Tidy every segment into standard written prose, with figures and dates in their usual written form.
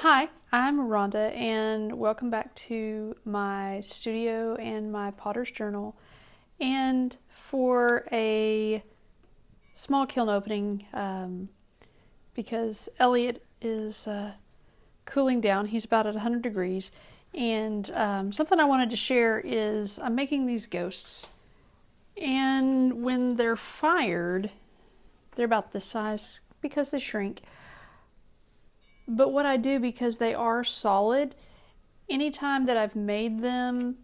Hi, I'm Ronda and welcome back to my studio and my Potter's Journal, and for a small kiln opening because Elliot is cooling down. He's about at 100 degrees, and something I wanted to share is I'm making these ghosts, and when they're fired they're about this size because they shrink. But what I do, because they are solid, anytime that I've made them,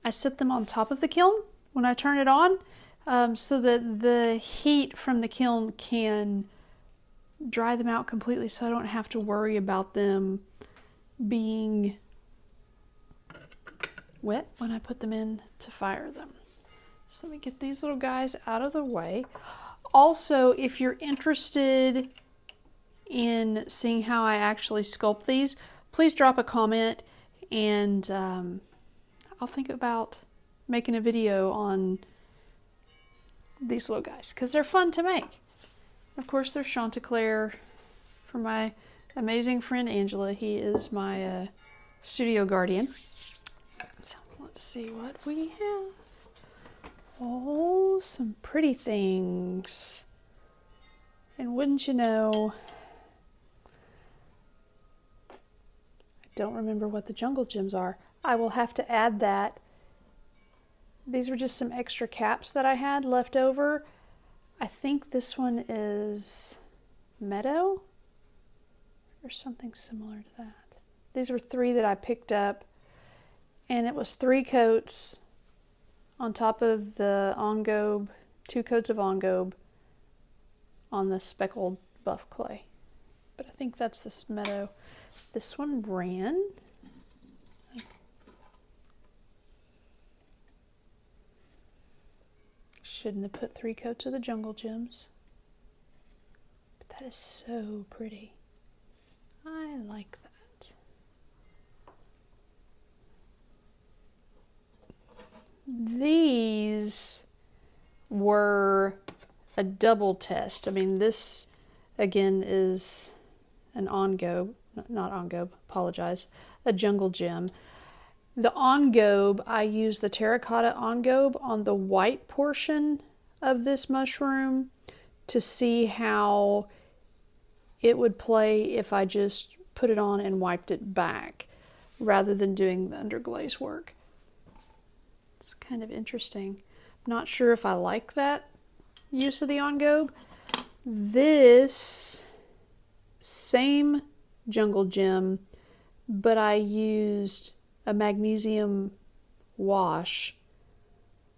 I set them on top of the kiln when I turn it on, so that the heat from the kiln can dry them out completely, so I don't have to worry about them being wet when I put them in to fire them. So let me get these little guys out of the way. Also, if you're interested in seeing how I actually sculpt these, please drop a comment, and I'll think about making a video on these little guys because they're fun to make. Of course, there's Chanticleer for my amazing friend Angela. He is my studio guardian. So let's see what we have. Oh, some pretty things. And wouldn't you know, don't remember what the jungle gems are. I will have to add that. These were just some extra caps that I had left over. I think this one is meadow or something similar to that. These were 3 that I picked up, and it was 3 coats on top of the engobe, 2 coats of engobe on the speckled buff clay. But I think that's this meadow. This one ran. Shouldn't have put 3 coats of the jungle gems. But that is so pretty. I like that. These were a double test. I mean, this again is an engobe. Not engobe, apologize, a jungle gem. The engobe, I use the terracotta engobe on the white portion of this mushroom to see how it would play if I just put it on and wiped it back rather than doing the underglaze work. It's kind of interesting. I'm not sure if I like that use of the engobe. This same jungle gem, but I used a magnesium wash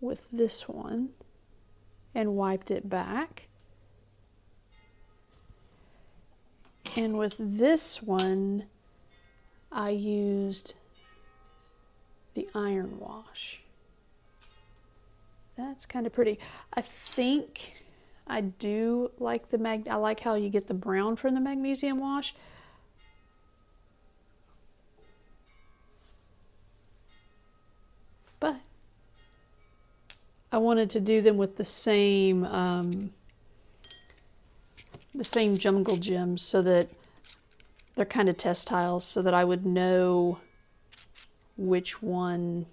with this one and wiped it back. And with this one, I used the iron wash. That's kind of pretty. I think I do like I like how you get the brown from the magnesium wash. But I wanted to do them with the same jungle gems so that they're kind of test tiles, so that I would know which one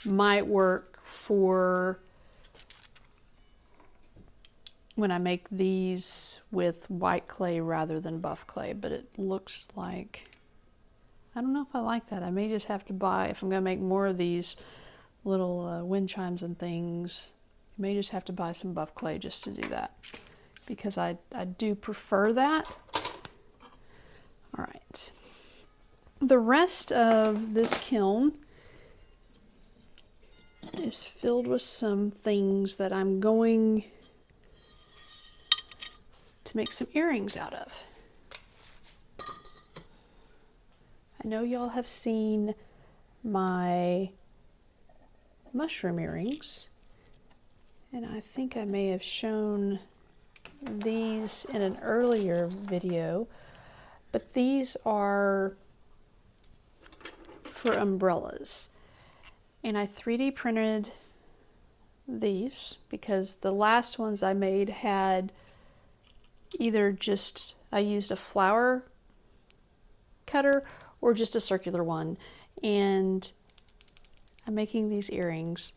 might work for when I make these with white clay rather than buff clay. But it looks like, I don't know if I like that. I may just have to buy, if I'm going to make more of these little wind chimes and things, I may just have to buy some buff clay just to do that, because I do prefer that. All right. The rest of this kiln is filled with some things that I'm going to make some earrings out of. I know y'all have seen my mushroom earrings, and I think I may have shown these in an earlier video, but these are for umbrellas. And I 3D printed these because the last ones I made had either just, I used a flower cutter or just a circular one. And I'm making these earrings.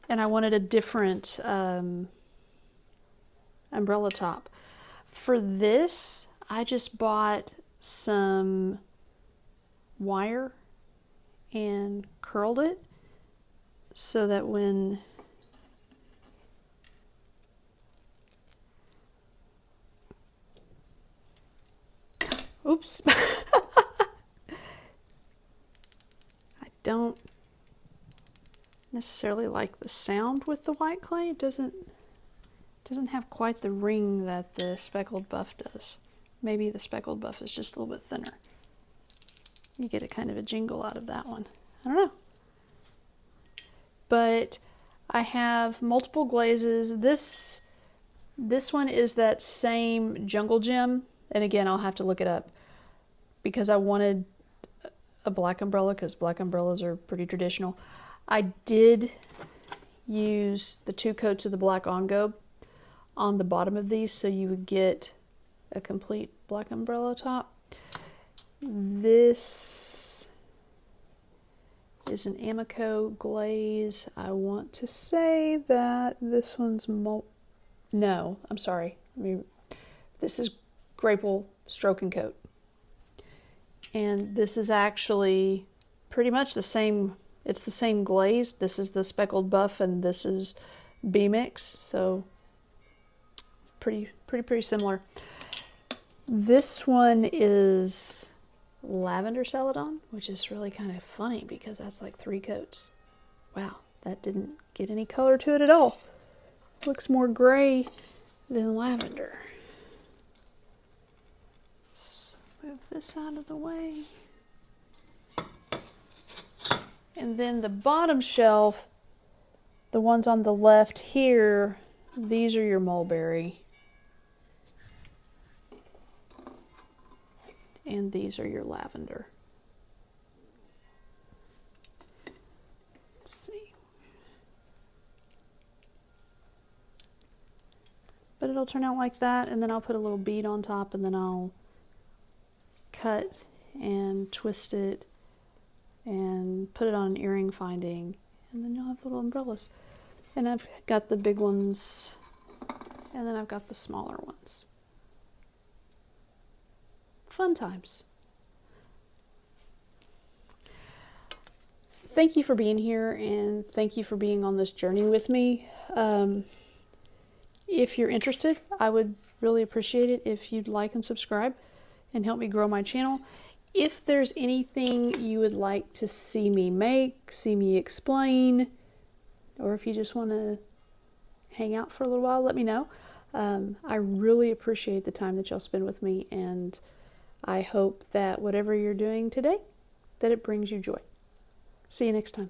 And I wanted a different umbrella top. For this, I just bought some wire and curled it so that when oops I don't necessarily like the sound with the white clay. It doesn't have quite the ring that the speckled buff does. Maybe the speckled buff is just a little bit thinner. You get a kind of a jingle out of that one. I don't know. But I have multiple glazes. This one is that same jungle gem. And again, I'll have to look it up because I wanted a black umbrella because black umbrellas are pretty traditional. I did use the 2 coats of the black ongo on the bottom of these so you would get a complete black umbrella top. This is an Amico glaze. I want to say that this one's no, I'm sorry. This is Grapple Stroke and Coat. And this is actually pretty much the same. It's the same glaze. This is the speckled buff and this is BMix. So pretty similar. This one is Lavender Celadon, which is really kind of funny because that's like 3 coats. Wow, that didn't get any color to it at all. Looks more gray than lavender. Let's move this out of the way. And then the bottom shelf, the ones on the left here, these are your mulberry. And these are your lavender. Let's see. But it'll turn out like that, and then I'll put a little bead on top, and then I'll cut and twist it and put it on an earring finding, and then you'll have little umbrellas. And I've got the big ones, and then I've got the smaller ones. Fun times. Thank you for being here, and thank you for being on this journey with me. If you're interested, I would really appreciate it if you'd like and subscribe and help me grow my channel. If there's anything you would like to see me make, see me explain, or if you just want to hang out for a little while, let me know. I really appreciate the time that y'all spend with me, and I hope that whatever you're doing today, that it brings you joy. See you next time.